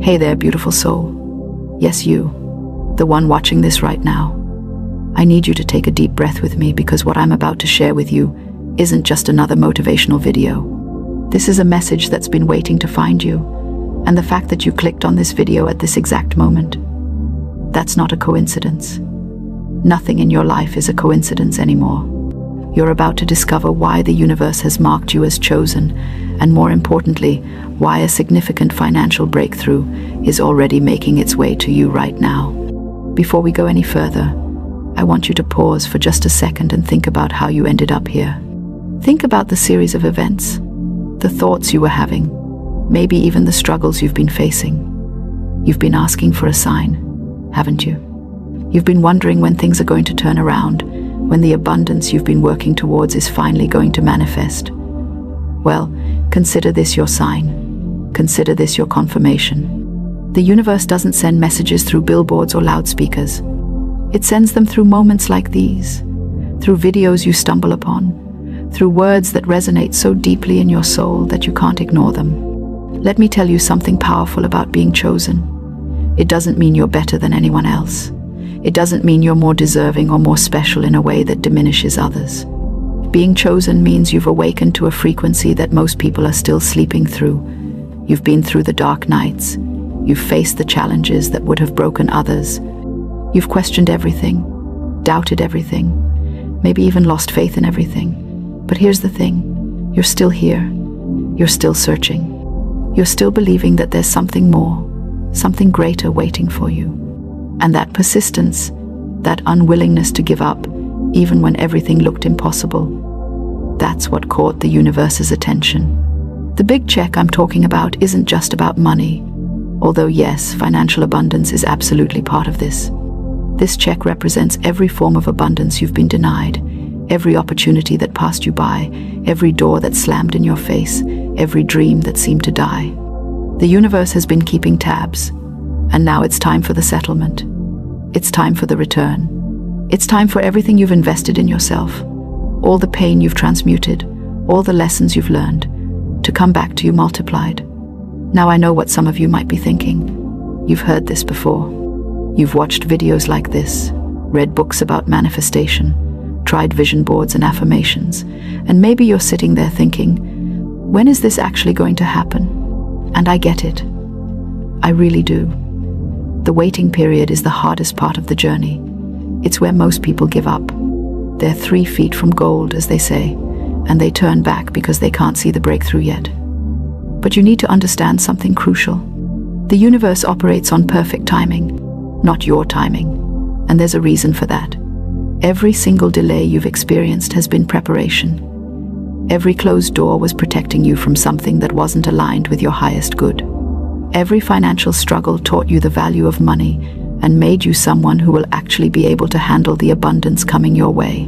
Hey there, beautiful soul. Yes, you, the one watching this right now. I need you to take a deep breath with me because what I'm about to share with you isn't just another motivational video. This is a message that's been waiting to find you, and the fact that you clicked on this video at this exact moment, that's not a coincidence. Nothing in your life is a coincidence anymore. You're about to discover why the universe has marked you as chosen, and more importantly, why a significant financial breakthrough is already making its way to you right now. Before we go any further, I want you to pause for just a second and think about how you ended up here. Think about the series of events, the thoughts you were having, maybe even the struggles you've been facing. You've been asking for a sign, haven't you? You've been wondering when things are going to turn around, when the abundance you've been working towards is finally going to manifest. Well, consider this your sign. Consider this your confirmation. The universe doesn't send messages through billboards or loudspeakers. It sends them through moments like these, through videos you stumble upon, through words that resonate so deeply in your soul that you can't ignore them. Let me tell you something powerful about being chosen. It doesn't mean you're better than anyone else. It doesn't mean you're more deserving or more special in a way that diminishes others. Being chosen means you've awakened to a frequency that most people are still sleeping through. You've been through the dark nights. You've faced the challenges that would have broken others. You've questioned everything, doubted everything, maybe even lost faith in everything. But here's the thing, you're still here. You're still searching. You're still believing that there's something more, something greater waiting for you. And that persistence, that unwillingness to give up, even when everything looked impossible, that's what caught the universe's attention. The big check I'm talking about isn't just about money, although yes, financial abundance is absolutely part of this. This check represents every form of abundance you've been denied, every opportunity that passed you by, every door that slammed in your face, every dream that seemed to die. The universe has been keeping tabs, and now it's time for the settlement. It's time for the return. It's time for everything you've invested in yourself, all the pain you've transmuted, all the lessons you've learned, to come back to you multiplied. Now I know what some of you might be thinking. You've heard this before. You've watched videos like this, read books about manifestation, tried vision boards and affirmations, and maybe you're sitting there thinking, when is this actually going to happen? And I get it. I really do. The waiting period is the hardest part of the journey. It's where most people give up. They're 3 feet from gold, as they say, and they turn back because they can't see the breakthrough yet. But you need to understand something crucial. The universe operates on perfect timing, not your timing, and there's a reason for that. Every single delay you've experienced has been preparation. Every closed door was protecting you from something that wasn't aligned with your highest good. Every financial struggle taught you the value of money and made you someone who will actually be able to handle the abundance coming your way.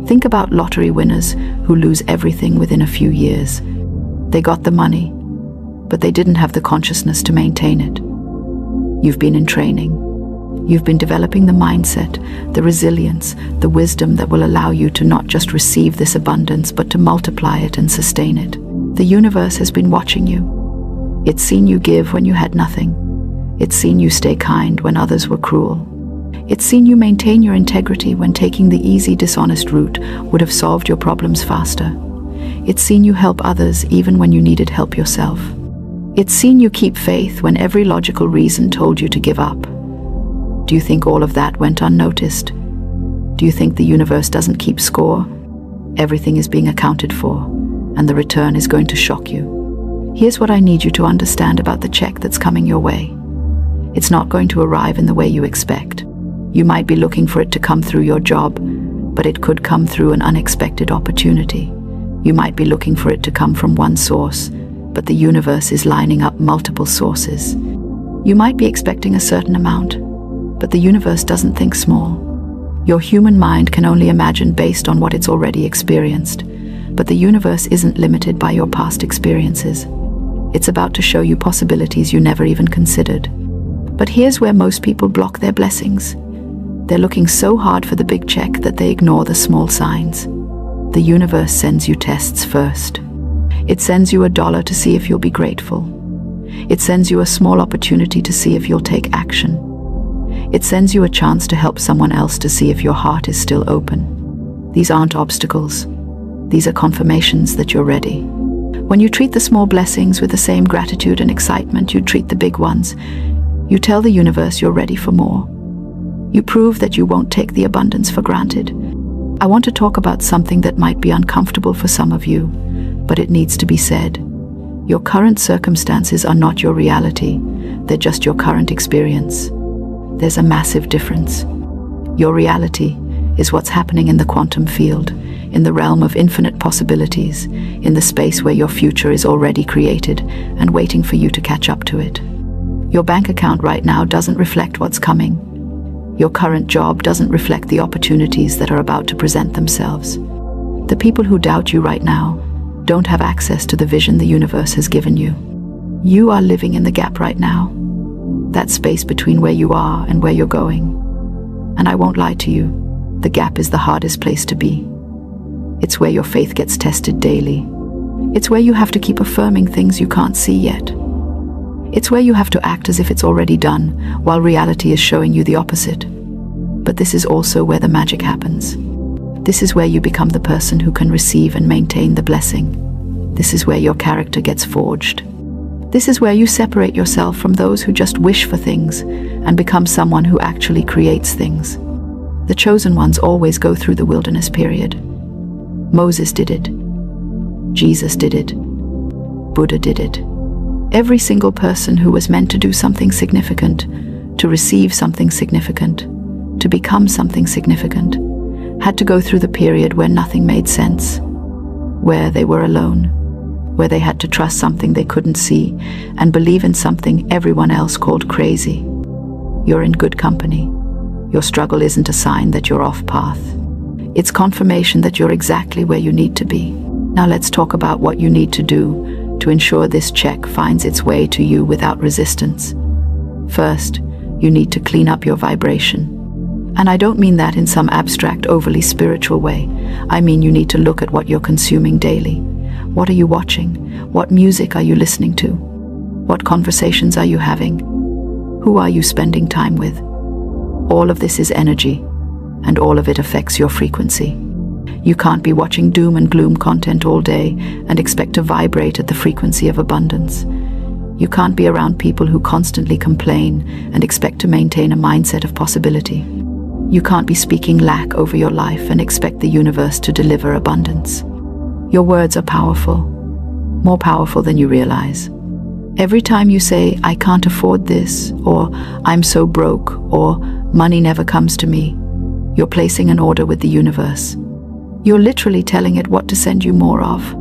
Think about lottery winners who lose everything within a few years. They got the money, but they didn't have the consciousness to maintain it. You've been in training. You've been developing the mindset, the resilience, the wisdom that will allow you to not just receive this abundance, but to multiply it and sustain it. The universe has been watching you. It's seen you give when you had nothing. It's seen you stay kind when others were cruel. It's seen you maintain your integrity when taking the easy, dishonest route would have solved your problems faster. It's seen you help others even when you needed help yourself. It's seen you keep faith when every logical reason told you to give up. Do you think all of that went unnoticed? Do you think the universe doesn't keep score? Everything is being accounted for, and the return is going to shock you. Here's what I need you to understand about the check that's coming your way. It's not going to arrive in the way you expect. You might be looking for it to come through your job, but it could come through an unexpected opportunity. You might be looking for it to come from one source, but the universe is lining up multiple sources. You might be expecting a certain amount, but the universe doesn't think small. Your human mind can only imagine based on what it's already experienced, but the universe isn't limited by your past experiences. It's about to show you possibilities you never even considered. But here's where most people block their blessings. They're looking so hard for the big check that they ignore the small signs. The universe sends you tests first. It sends you $1 to see if you'll be grateful. It sends you a small opportunity to see if you'll take action. It sends you a chance to help someone else to see if your heart is still open. These aren't obstacles. These are confirmations that you're ready. When you treat the small blessings with the same gratitude and excitement you treat the big ones, you tell the universe you're ready for more. You prove that you won't take the abundance for granted. I want to talk about something that might be uncomfortable for some of you, but it needs to be said. Your current circumstances are not your reality. They're just your current experience. There's a massive difference. Your reality is what's happening in the quantum field, in the realm of infinite possibilities, in the space where your future is already created and waiting for you to catch up to it. Your bank account right now doesn't reflect what's coming. Your current job doesn't reflect the opportunities that are about to present themselves. The people who doubt you right now don't have access to the vision the universe has given you. You are living in the gap right now, that space between where you are and where you're going. And I won't lie to you, the gap is the hardest place to be. It's where your faith gets tested daily. It's where you have to keep affirming things you can't see yet. It's where you have to act as if it's already done, while reality is showing you the opposite. But this is also where the magic happens. This is where you become the person who can receive and maintain the blessing. This is where your character gets forged. This is where you separate yourself from those who just wish for things and become someone who actually creates things. The chosen ones always go through the wilderness period. Moses did it. Jesus did it. Buddha did it. Every single person who was meant to do something significant, to receive something significant, to become something significant, had to go through the period where nothing made sense, where they were alone, where they had to trust something they couldn't see and believe in something everyone else called crazy. You're in good company. Your struggle isn't a sign that you're off path. It's confirmation that you're exactly where you need to be. Now let's talk about what you need to do to ensure this check finds its way to you without resistance. First, you need to clean up your vibration. And I don't mean that in some abstract, overly spiritual way. I mean you need to look at what you're consuming daily. What are you watching? What music are you listening to? What conversations are you having? Who are you spending time with? All of this is energy, and all of it affects your frequency. You can't be watching doom and gloom content all day and expect to vibrate at the frequency of abundance. You can't be around people who constantly complain and expect to maintain a mindset of possibility. You can't be speaking lack over your life and expect the universe to deliver abundance. Your words are powerful, more powerful than you realize. Every time you say, "I can't afford this," or "I'm so broke," or "money never comes to me," you're placing an order with the universe. You're literally telling it what to send you more of.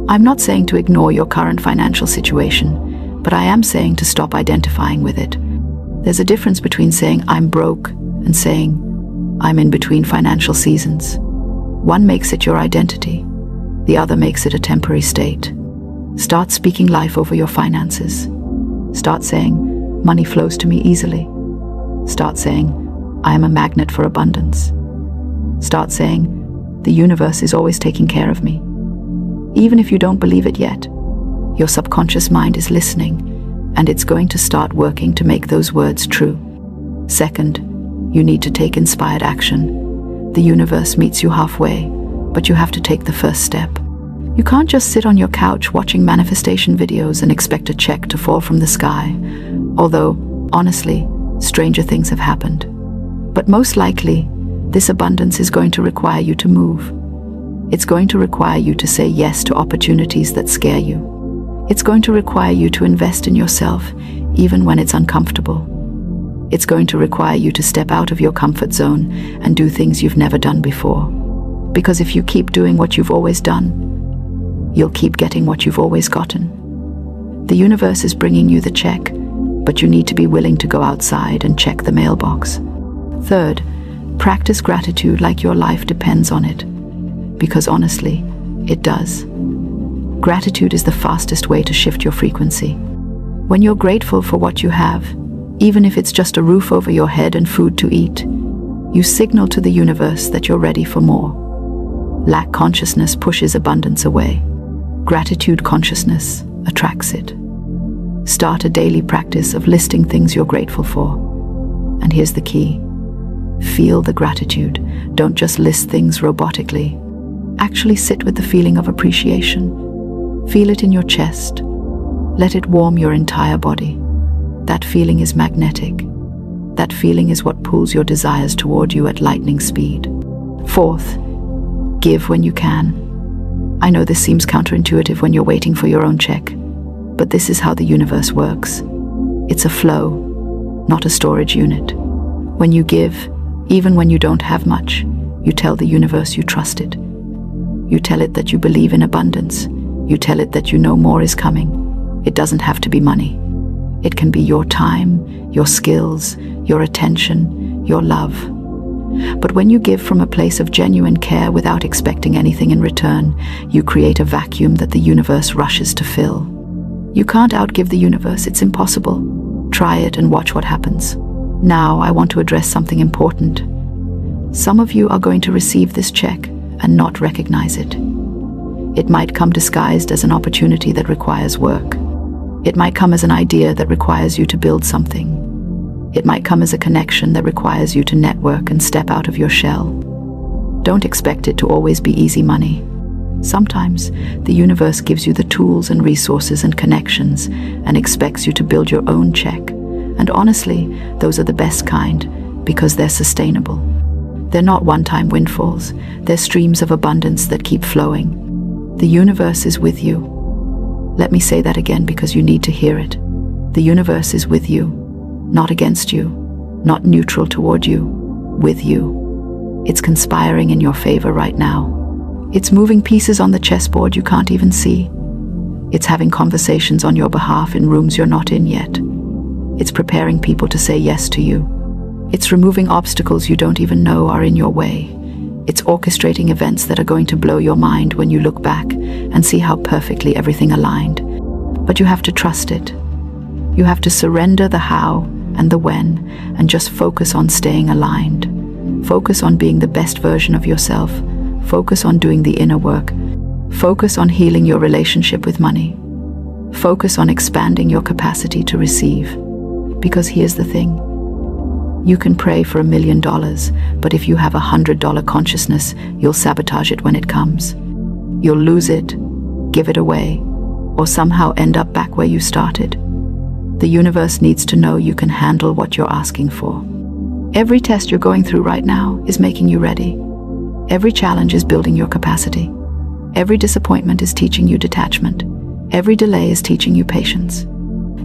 I'm not saying to ignore your current financial situation, but I am saying to stop identifying with it. There's a difference between saying "I'm broke" and saying "I'm in between financial seasons." One makes it your identity. The other makes it a temporary state. Start speaking life over your finances. Start saying, "Money flows to me easily." Start saying, "I am a magnet for abundance." Start saying, "The universe is always taking care of me." Even if you don't believe it yet, your subconscious mind is listening, and it's going to start working to make those words true. Second, you need to take inspired action. The universe meets you halfway, but you have to take the first step. You can't just sit on your couch watching manifestation videos and expect a check to fall from the sky. Although, honestly, stranger things have happened. But most likely, this abundance is going to require you to move. It's going to require you to say yes to opportunities that scare you. It's going to require you to invest in yourself, even when it's uncomfortable. It's going to require you to step out of your comfort zone and do things you've never done before. Because if you keep doing what you've always done, you'll keep getting what you've always gotten. The universe is bringing you the check, but you need to be willing to go outside and check the mailbox. Third, practice gratitude like your life depends on it. Because honestly, it does. Gratitude is the fastest way to shift your frequency. When you're grateful for what you have, even if it's just a roof over your head and food to eat, you signal to the universe that you're ready for more. Lack consciousness pushes abundance away. Gratitude consciousness attracts it. Start a daily practice of listing things you're grateful for. And here's the key. Feel the gratitude. Don't just list things robotically. Actually sit with the feeling of appreciation. Feel it in your chest. Let it warm your entire body. That feeling is magnetic. That feeling is what pulls your desires toward you at lightning speed. Fourth, give when you can. I know this seems counterintuitive when you're waiting for your own check, but this is how the universe works. It's a flow, not a storage unit. When you give, even when you don't have much, you tell the universe you trust it. You tell it that you believe in abundance. You tell it that you know more is coming. It doesn't have to be money. It can be your time, your skills, your attention, your love. But when you give from a place of genuine care without expecting anything in return, you create a vacuum that the universe rushes to fill. You can't outgive the universe, it's impossible. Try it and watch what happens. Now I want to address something important. Some of you are going to receive this check and not recognize it. It might come disguised as an opportunity that requires work. It might come as an idea that requires you to build something. It might come as a connection that requires you to network and step out of your shell. Don't expect it to always be easy money. Sometimes the universe gives you the tools and resources and connections and expects you to build your own check. And honestly, those are the best kind because they're sustainable. They're not one-time windfalls. They're streams of abundance that keep flowing. The universe is with you. Let me say that again because you need to hear it. The universe is with you. Not against you, not neutral toward you, with you. It's conspiring in your favor right now. It's moving pieces on the chessboard you can't even see. It's having conversations on your behalf in rooms you're not in yet. It's preparing people to say yes to you. It's removing obstacles you don't even know are in your way. It's orchestrating events that are going to blow your mind when you look back and see how perfectly everything aligned. But you have to trust it. You have to surrender the how and the when, and just focus on staying aligned. Focus on being the best version of yourself. Focus on doing the inner work. Focus on healing your relationship with money. Focus on expanding your capacity to receive. Because here's the thing. You can pray for $1 million, but if you have $100 consciousness, you'll sabotage it when it comes. You'll lose it, give it away, or somehow end up back where you started. The universe needs to know you can handle what you're asking for. Every test you're going through right now is making you ready. Every challenge is building your capacity. Every disappointment is teaching you detachment. Every delay is teaching you patience.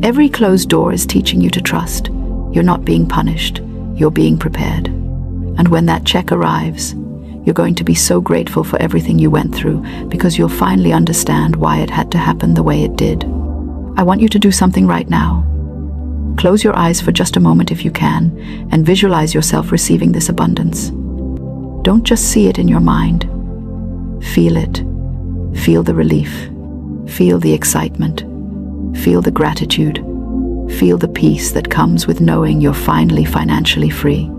Every closed door is teaching you to trust. You're not being punished. You're being prepared. And when that check arrives, you're going to be so grateful for everything you went through because you'll finally understand why it had to happen the way it did. I want you to do something right now. Close your eyes for just a moment if you can, and visualize yourself receiving this abundance. Don't just see it in your mind. Feel it. Feel the relief. Feel the excitement. Feel the gratitude. Feel the peace that comes with knowing you're finally financially free.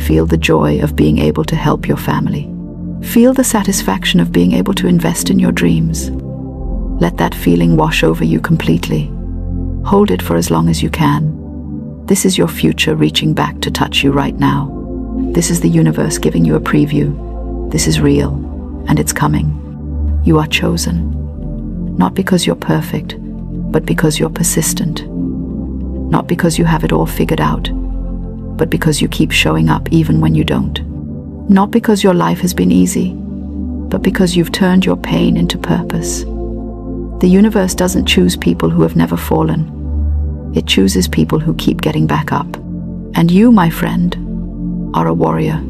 Feel the joy of being able to help your family. Feel the satisfaction of being able to invest in your dreams. Let that feeling wash over you completely. Hold it for as long as you can. This is your future reaching back to touch you right now. This is the universe giving you a preview. This is real, and it's coming. You are chosen. Not because you're perfect, but because you're persistent. Not because you have it all figured out, but because you keep showing up even when you don't. Not because your life has been easy, but because you've turned your pain into purpose. The universe doesn't choose people who have never fallen. It chooses people who keep getting back up. And you, my friend, are a warrior.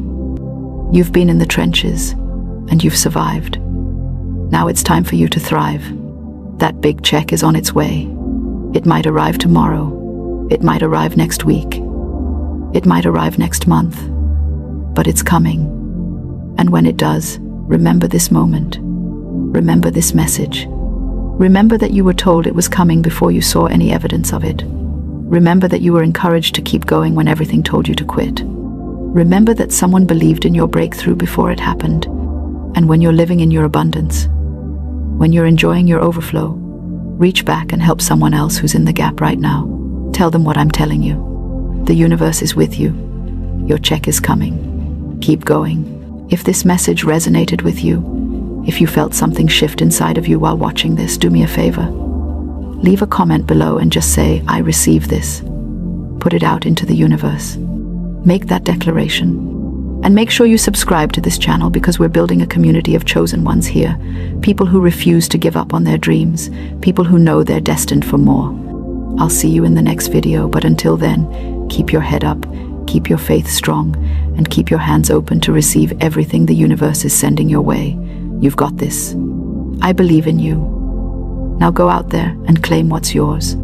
You've been in the trenches, and you've survived. Now it's time for you to thrive. That big check is on its way. It might arrive tomorrow. It might arrive next week. It might arrive next month. But it's coming. And when it does, remember this moment. Remember this message. Remember that you were told it was coming before you saw any evidence of it. Remember that you were encouraged to keep going when everything told you to quit. Remember that someone believed in your breakthrough before it happened. And when you're living in your abundance, when you're enjoying your overflow, Reach back and help someone else who's in the gap right now. Tell them what I'm telling you. The universe is with you. Your check is coming. Keep going. If this message resonated with you, if you felt something shift inside of you while watching this, do me a favor. Leave a comment below and just say, I receive this. Put it out into the universe. Make that declaration. And make sure you subscribe to this channel because we're building a community of chosen ones here. People who refuse to give up on their dreams. People who know they're destined for more. I'll see you in the next video, but until then, keep your head up, keep your faith strong, and keep your hands open to receive everything the universe is sending your way. You've got this. I believe in you. Now go out there and claim what's yours.